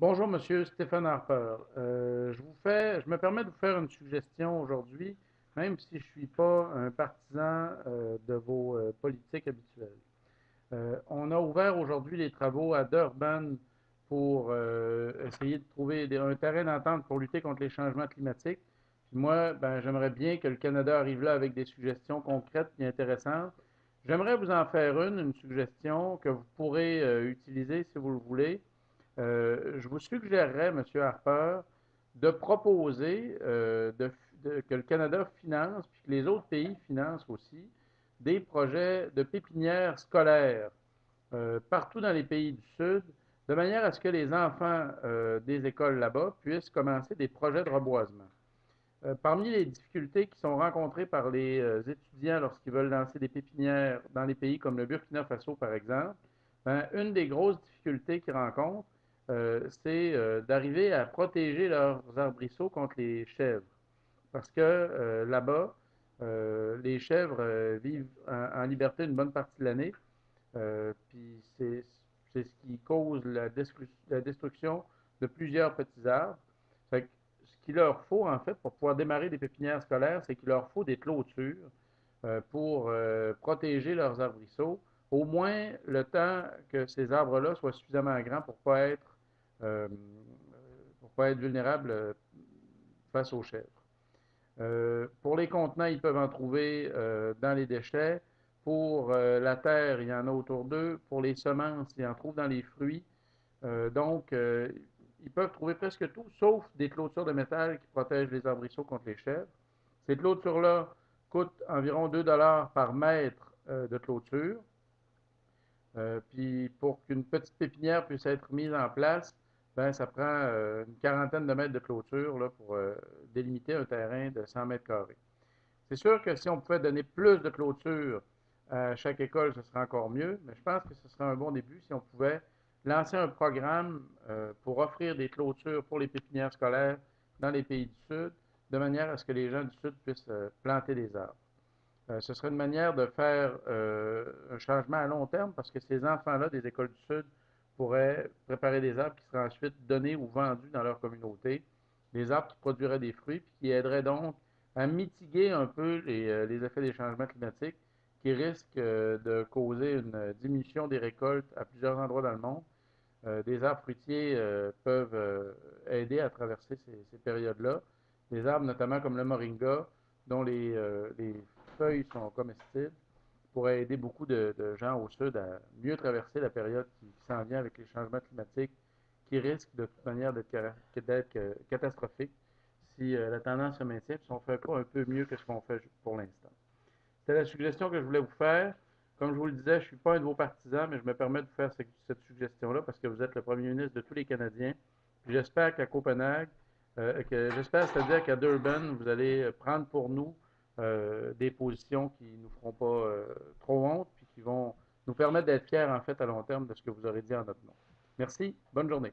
Bonjour, Monsieur Stéphane Harper. Je me permets de vous faire une suggestion aujourd'hui, même si je ne suis pas un partisan de vos politiques habituelles. On a ouvert aujourd'hui les travaux à Durban pour essayer de trouver un terrain d'entente pour lutter contre les changements climatiques. Puis moi, ben, j'aimerais bien que le Canada arrive là avec des suggestions concrètes et intéressantes. J'aimerais vous en faire une suggestion que vous pourrez utiliser si vous le voulez. Je vous suggérerais, Monsieur Harper, de proposer que le Canada finance, puis que les autres pays financent aussi, des projets de pépinières scolaires partout dans les pays du Sud, de manière à ce que les enfants des écoles là-bas puissent commencer des projets de reboisement. Parmi les difficultés qui sont rencontrées par les étudiants lorsqu'ils veulent lancer des pépinières dans les pays comme le Burkina Faso, par exemple, ben, une des grosses difficultés qu'ils rencontrent, c'est d'arriver à protéger leurs arbrisseaux contre les chèvres. Parce que là-bas, les chèvres vivent en liberté une bonne partie de l'année, puis c'est ce qui cause la destruction de plusieurs petits arbres. Fait que ce qu'il leur faut, en fait, pour pouvoir démarrer des pépinières scolaires, c'est qu'il leur faut des clôtures pour protéger leurs arbrisseaux, au moins le temps que ces arbres-là soient suffisamment grands euh, pour pas être vulnérables face aux chèvres. Pour les contenants, ils peuvent en trouver dans les déchets. Pour la terre, il y en a autour d'eux. Pour les semences, ils en trouvent dans les fruits. Donc, ils peuvent trouver presque tout, sauf des clôtures de métal qui protègent les arbrisseaux contre les chèvres. Ces clôtures-là coûtent environ 2 $ par mètre de clôture. Puis pour qu'une petite pépinière puisse être mise en place, ben, ça prend une quarantaine de mètres de clôture là, pour délimiter un terrain de 100 mètres carrés. C'est sûr que si on pouvait donner plus de clôture à chaque école, ce serait encore mieux, mais je pense que ce serait un bon début si on pouvait lancer un programme pour offrir des clôtures pour les pépinières scolaires dans les pays du Sud, de manière à ce que les gens du Sud puissent planter des arbres. Ce serait une manière de faire un changement à long terme parce que ces enfants-là des écoles du Sud pourraient préparer des arbres qui seraient ensuite donnés ou vendus dans leur communauté, des arbres qui produiraient des fruits puis qui aideraient donc à mitiguer un peu les effets des changements climatiques qui risquent de causer une diminution des récoltes à plusieurs endroits dans le monde. Des arbres fruitiers peuvent aider à traverser ces périodes-là. Des arbres notamment comme le moringa, dont les feuilles sont comestibles, pourraient aider beaucoup de gens au sud à mieux traverser la période qui s'en vient avec les changements climatiques qui risquent de toute manière d'être catastrophiques si la tendance se maintient et si on ne fait pas un peu mieux que ce qu'on fait pour l'instant. C'était la suggestion que je voulais vous faire. Comme je vous le disais, je ne suis pas un de vos partisans, mais je me permets de vous faire cette suggestion-là parce que vous êtes le premier ministre de tous les Canadiens. J'espère qu'à Copenhague, j'espère, c'est-à-dire qu'à Durban, vous allez prendre pour nous des positions qui ne nous feront pas trop honte, puis qui vont nous permettre d'être fiers, en fait, à long terme de ce que vous aurez dit en notre nom. Merci. Bonne journée.